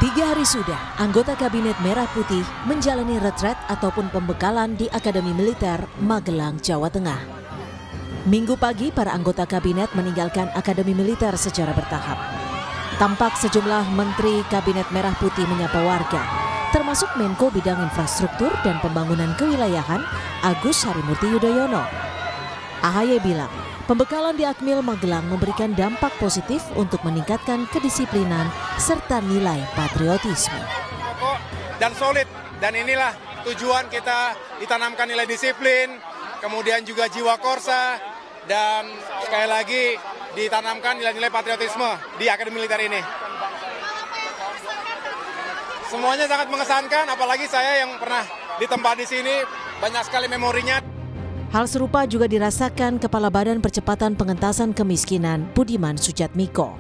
3 hari sudah, anggota Kabinet Merah Putih menjalani retret ataupun pembekalan di Akademi Militer Magelang, Jawa Tengah. Minggu pagi, para anggota kabinet meninggalkan Akademi Militer secara bertahap. Tampak sejumlah menteri Kabinet Merah Putih menyapa warga, termasuk Menko Bidang Infrastruktur dan Pembangunan Kewilayahan Agus Harimurti Yudhoyono. AHY bilang, pembekalan di Akmil Magelang memberikan dampak positif untuk meningkatkan kedisiplinan serta nilai patriotisme. Dan solid, dan inilah tujuan kita ditanamkan nilai disiplin, kemudian juga jiwa korsa, dan sekali lagi ditanamkan nilai-nilai patriotisme di Akademi Militer ini. Semuanya sangat mengesankan, apalagi saya yang pernah ditempat di sini, banyak sekali memorinya. Hal serupa juga dirasakan Kepala Badan Percepatan Pengentasan Kemiskinan, Budiman Sujatmiko.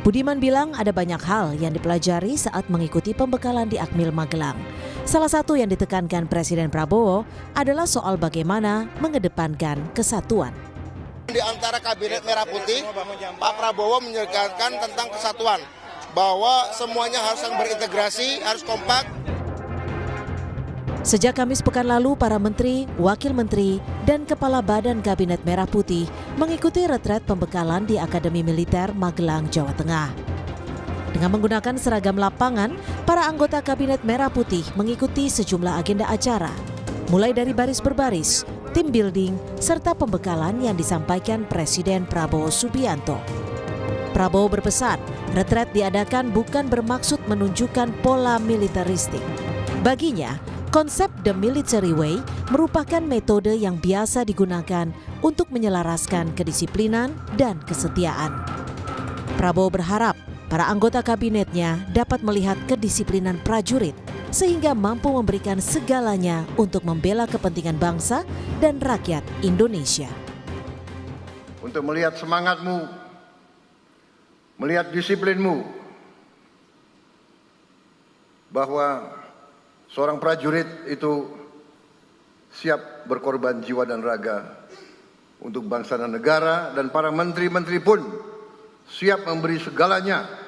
Budiman bilang ada banyak hal yang dipelajari saat mengikuti pembekalan di Akmil Magelang. Salah satu yang ditekankan Presiden Prabowo adalah soal bagaimana mengedepankan kesatuan. Di antara Kabinet Merah Putih, Pak Prabowo menekankan tentang kesatuan, bahwa semuanya harus berintegrasi, harus kompak. Sejak Kamis pekan lalu, para menteri, wakil menteri, dan kepala Badan Kabinet Merah Putih mengikuti retret pembekalan di Akademi Militer Magelang, Jawa Tengah. Dengan menggunakan seragam lapangan, para anggota Kabinet Merah Putih mengikuti sejumlah agenda acara, mulai dari baris berbaris, tim building, serta pembekalan yang disampaikan Presiden Prabowo Subianto. Prabowo berpesan, retret diadakan bukan bermaksud menunjukkan pola militeristik. Baginya, konsep The Military Way merupakan metode yang biasa digunakan untuk menyelaraskan kedisiplinan dan kesetiaan. Prabowo berharap para anggota kabinetnya dapat melihat kedisiplinan prajurit sehingga mampu memberikan segalanya untuk membela kepentingan bangsa dan rakyat Indonesia. Untuk melihat semangatmu, melihat disiplinmu, bahwa seorang prajurit itu siap berkorban jiwa dan raga untuk bangsa dan negara, dan para menteri-menteri pun siap memberi segalanya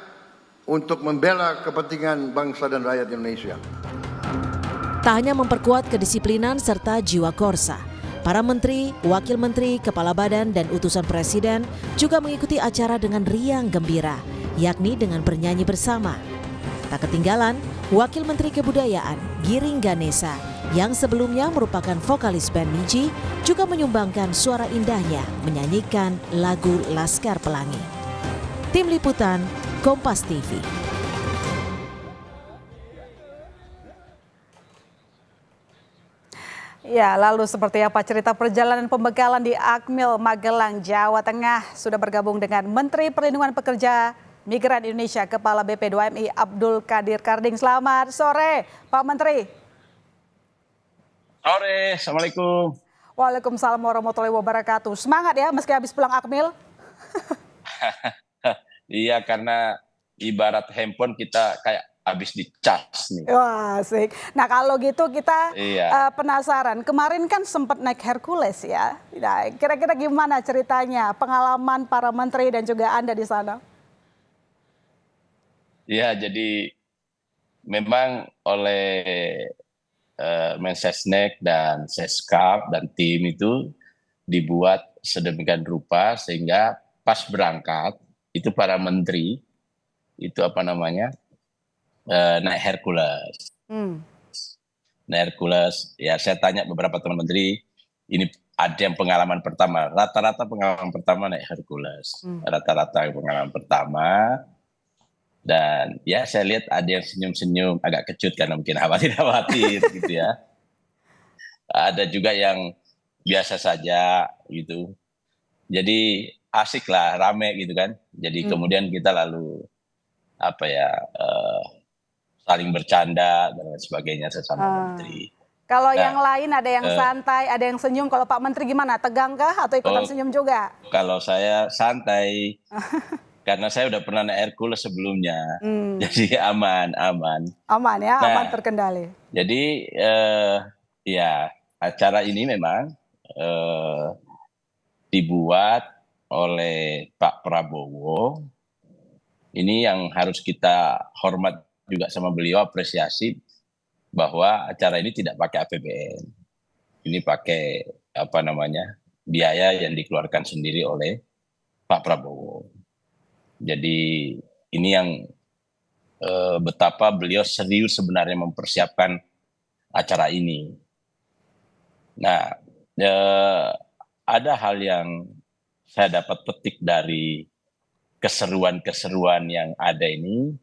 untuk membela kepentingan bangsa dan rakyat Indonesia. Tak hanya memperkuat kedisiplinan serta jiwa korsa, para menteri, wakil menteri, kepala badan, dan utusan presiden juga mengikuti acara dengan riang gembira, yakni dengan bernyanyi bersama. Tak ketinggalan, Wakil Menteri Kebudayaan Giring Ganesa yang sebelumnya merupakan vokalis band Niji juga menyumbangkan suara indahnya menyanyikan lagu Laskar Pelangi. Tim Liputan, Kompas TV. Ya, lalu seperti apa cerita perjalanan pembekalan di Akmil Magelang, Jawa Tengah? Sudah bergabung dengan Menteri Perlindungan Pekerja Migran Indonesia, Kepala BP2MI Abdul Qadir Karding. Selamat sore, Pak Menteri. Sore, Assalamualaikum. Waalaikumsalam warahmatullahi wabarakatuh. Semangat ya meski habis pulang Akmil. Iya, karena ibarat handphone kita kayak habis dicas nih. Wah, asik. Nah kalau gitu kita penasaran. Kemarin kan sempat naik Hercules ya. Nah, kira-kira gimana ceritanya, pengalaman para menteri dan juga Anda di sana? Ya, jadi memang oleh Mensesnek dan Seskap dan tim itu dibuat sedemikian rupa sehingga pas berangkat itu para menteri itu naik Hercules. Naik Hercules, ya saya tanya beberapa teman menteri, ini ada yang pengalaman pertama, rata-rata pengalaman pertama naik Hercules, rata-rata pengalaman pertama. Dan ya saya lihat ada yang senyum-senyum, agak kecut karena mungkin khawatir gitu ya. Ada juga yang biasa saja gitu. Jadi asik lah, rame gitu kan. Jadi kemudian kita lalu saling bercanda dan lain sebagainya sesama menteri. Kalau yang lain ada yang santai, ada yang senyum. Kalau Pak Menteri gimana? Tegang kah atau ikutan senyum juga? Kalau saya santai. Karena saya udah pernah naik Hercules sebelumnya, jadi aman. Aman ya, aman terkendali. Jadi ya acara ini memang dibuat oleh Pak Prabowo. Ini yang harus kita hormat juga sama beliau apresiasi bahwa acara ini tidak pakai APBN. Ini pakai biaya yang dikeluarkan sendiri oleh Pak Prabowo. Jadi ini yang betapa beliau serius sebenarnya mempersiapkan acara ini. Nah, ada hal yang saya dapat petik dari keseruan-keseruan yang ada ini,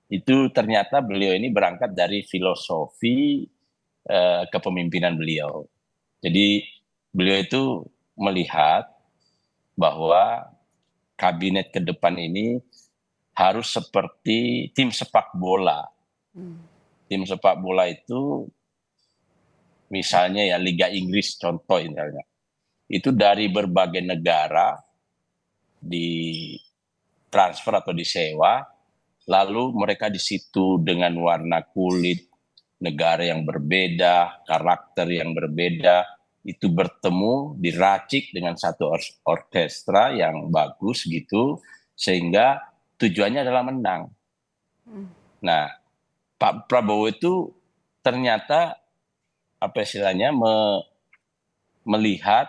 itu ternyata beliau ini berangkat dari filosofi kepemimpinan beliau. Jadi beliau itu melihat bahwa kabinet ke depan ini harus seperti tim sepak bola. Tim sepak bola itu misalnya ya Liga Inggris contoh misalnya. Itu dari berbagai negara di transfer atau disewa, lalu mereka di situ dengan warna kulit negara yang berbeda, karakter yang berbeda, itu bertemu, diracik dengan satu orkestra yang bagus gitu, sehingga tujuannya adalah menang. Nah, Pak Prabowo itu ternyata melihat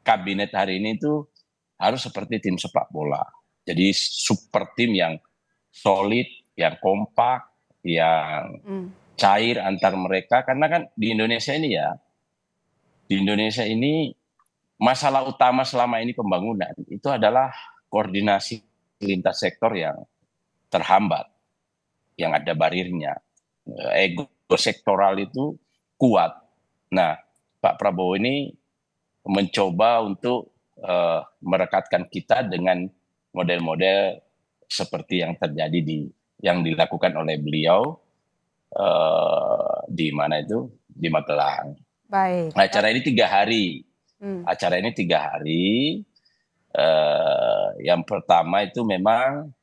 kabinet hari ini itu harus seperti tim sepak bola. Jadi super tim yang solid, yang kompak, yang cair antar mereka. Karena kan di Indonesia ini masalah utama selama ini pembangunan itu adalah koordinasi lintas sektor yang terhambat, yang ada barirnya. Ego sektoral itu kuat. Nah, Pak Prabowo ini mencoba untuk merekatkan kita dengan model-model seperti yang terjadi yang dilakukan oleh beliau di Magelang. Baik. Acara ini 3 hari. Acara ini 3 hari. Yang pertama itu memang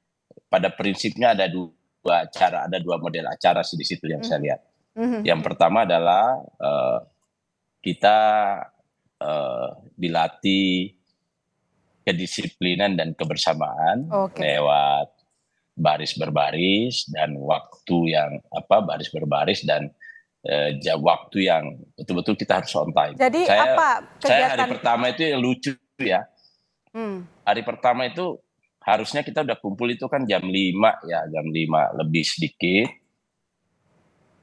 pada prinsipnya ada 2 acara, ada 2 model acara di situ yang saya lihat. Yang pertama adalah kita dilatih kedisiplinan dan kebersamaan lewat baris berbaris dan waktu yang baris berbaris dan waktu yang betul-betul kita harus on time. Jadi saya hari pertama itu yang lucu ya. Hari pertama itu harusnya kita udah kumpul itu kan jam 5 ya, jam 5 lebih sedikit.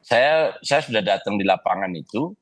Saya sudah datang di lapangan itu